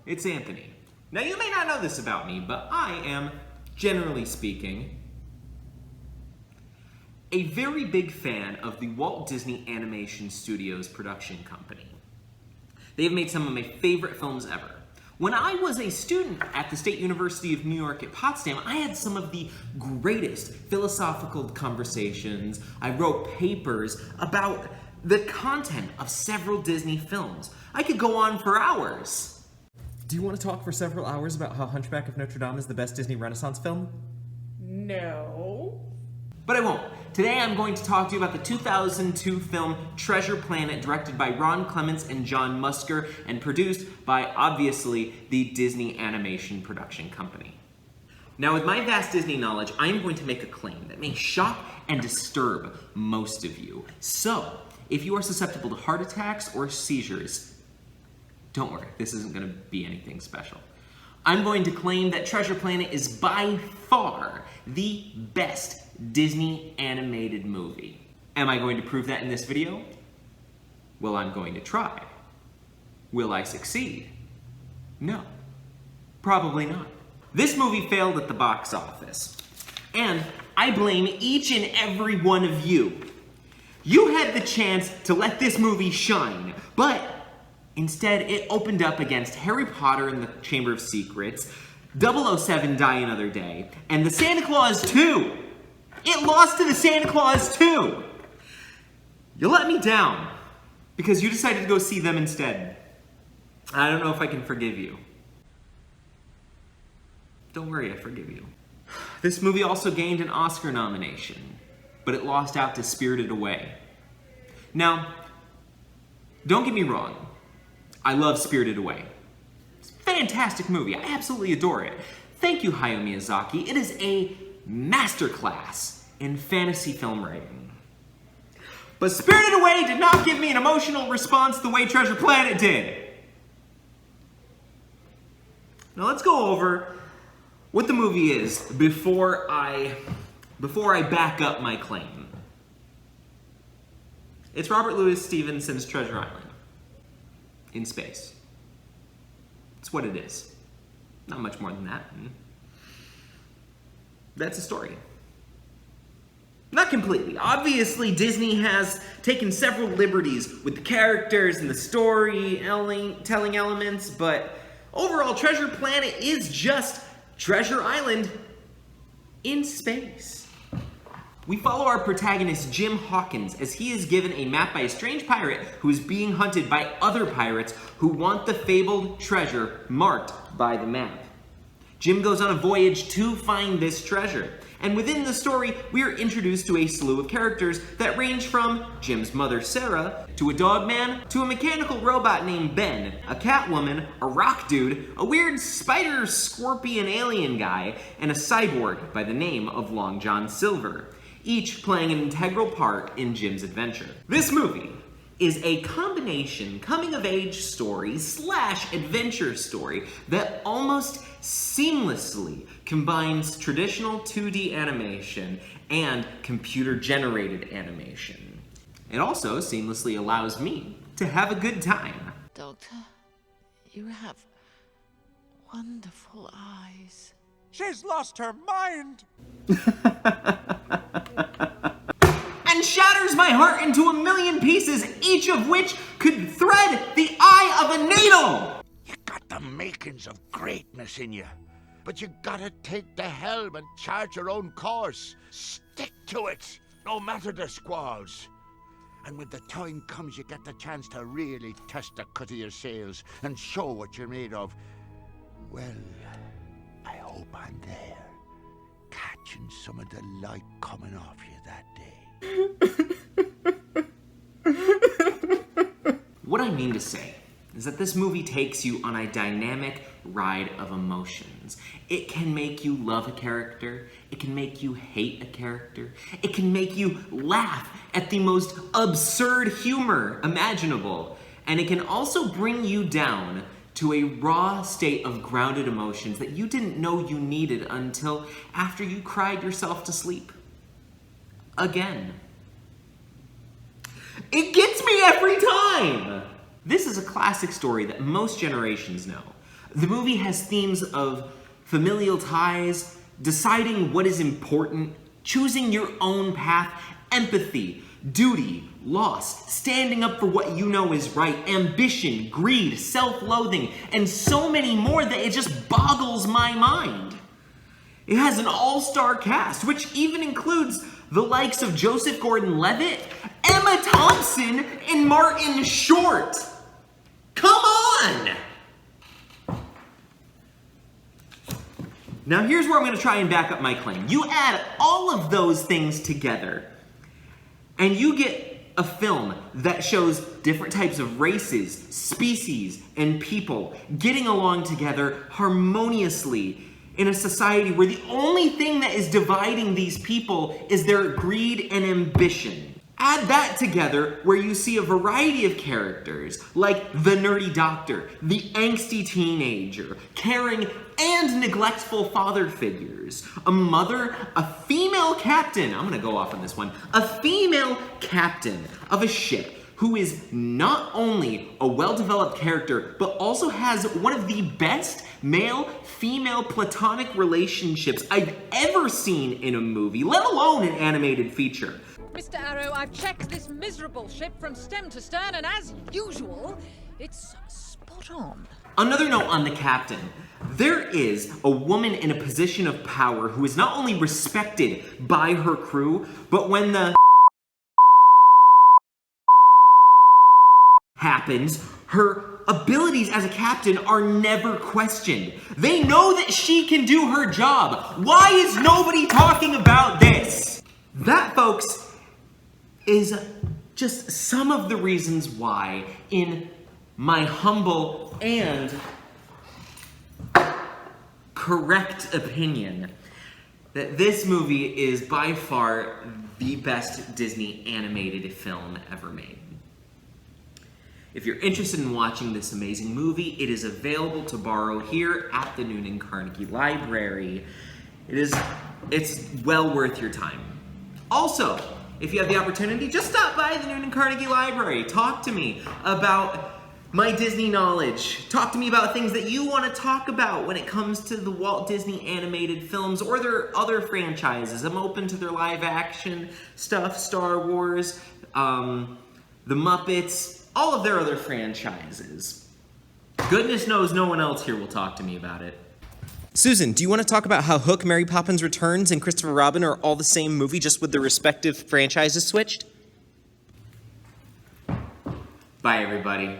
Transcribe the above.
it's Anthony. Now you may not know this about me, but I am, generally speaking, a very big fan of the Walt Disney Animation Studios production company. They've made some of my favorite films ever. When I was a student at the State University of New York at Potsdam, I had some of the greatest philosophical conversations. I wrote papers about the content of several Disney films. I could go on for hours. Do you want to talk for several hours about how Hunchback of Notre Dame is the best Disney Renaissance film? No. But I won't. Today I'm going to talk to you about the 2002 film Treasure Planet, directed by Ron Clements and John Musker, and produced by, obviously, the Disney Animation Production Company. Now, with my vast Disney knowledge, I am going to make a claim that may shock and disturb most of you. So, if you are susceptible to heart attacks or seizures, don't worry, this isn't going to be anything special. I'm going to claim that Treasure Planet is by far the best Disney animated movie. Am I going to prove that in this video? Well, I'm going to try. Will I succeed? No. Probably not. This movie failed at the box office. And I blame each and every one of you. You had the chance to let this movie shine, but instead it opened up against Harry Potter and the Chamber of Secrets, 007 Die Another Day, and the Santa Claus 2. It lost to the Santa Claus 2. You let me down because you decided to go see them instead. I don't know if I can forgive you. Don't worry, I forgive you. This movie also gained an Oscar nomination, but it lost out to Spirited Away. Now, don't get me wrong. I love Spirited Away. It's a fantastic movie. I absolutely adore it. Thank you, Hayao Miyazaki. It is a masterclass in fantasy film writing. But Spirited Away did not give me an emotional response the way Treasure Planet did. Now let's go over what the movie is before I back up my claim. It's Robert Louis Stevenson's Treasure Island in space. It's what it is. Not much more than that. That's a story. Not completely. Obviously, Disney has taken several liberties with the characters and the story-telling elements, but overall, Treasure Planet is just Treasure Island in space. We follow our protagonist, Jim Hawkins, as he is given a map by a strange pirate who is being hunted by other pirates who want the fabled treasure marked by the map. Jim goes on a voyage to find this treasure. And within the story, we are introduced to a slew of characters that range from Jim's mother, Sarah, to a dog man, to a mechanical robot named Ben, a cat woman, a rock dude, a weird spider scorpion alien guy, and a cyborg by the name of Long John Silver, each playing an integral part in Jim's adventure. This movie is a combination coming-of-age story / adventure story that almost seamlessly combines traditional 2D animation and computer-generated animation. It also seamlessly allows me to have a good time. Doctor, you have wonderful eyes. She's lost her mind! And shatters my heart into a million pieces, each of which could thread the eye of a needle! You got the makings of greatness in you, but you gotta take the helm and chart your own course. Stick to it, no matter the squalls. And when the time comes, you get the chance to really test the cut of your sails and show what you're made of. Well, I hope I'm there, catching some of the light coming off you that day. What I mean to say is that this movie takes you on a dynamic ride of emotions. It can make you love a character, it can make you hate a character, it can make you laugh at the most absurd humor imaginable, and it can also bring you down to a raw state of grounded emotions that you didn't know you needed until after you cried yourself to sleep. Again. It gets me every time! This is a classic story that most generations know. The movie has themes of familial ties, deciding what is important, choosing your own path, empathy, duty, loss, standing up for what you know is right, ambition, greed, self-loathing, and so many more that it just boggles my mind. It has an all-star cast, which even includes the likes of Joseph Gordon-Levitt, Emma Thompson, and Martin Short. Come on! Now here's where I'm going to try and back up my claim. You add all of those things together, and you get a film that shows different types of races, species, and people getting along together harmoniously in a society where the only thing that is dividing these people is their greed and ambition. Add that together where you see a variety of characters, like the nerdy doctor, the angsty teenager, caring and neglectful father figures, a mother, a female captain, I'm gonna go off on this one, a female captain of a ship who is not only a well-developed character, but also has one of the best male-female platonic relationships I've ever seen in a movie, let alone an animated feature. Mr. Arrow, I've checked this miserable ship from stem to stern, and as usual, it's spot on. Another note on the captain. There is a woman in a position of power who is not only respected by her crew, but when the happens, her abilities as a captain are never questioned. They know that she can do her job. Why is nobody talking about this? That, folks, is just some of the reasons why, in my humble and correct opinion, that this movie is by far the best Disney animated film ever made. If you're interested in watching this amazing movie, it is available to borrow here at the Noonan Carnegie Library. It's well worth your time. Also, if you have the opportunity, just stop by the Noonan Carnegie Library. Talk to me about my Disney knowledge. Talk to me about things that you want to talk about when it comes to the Walt Disney animated films or their other franchises. I'm open to their live action stuff, Star Wars, the Muppets, all of their other franchises. Goodness knows no one else here will talk to me about it. Susan, do you want to talk about how Hook, Mary Poppins Returns, and Christopher Robin are all the same movie, just with the respective franchises switched? Bye, everybody.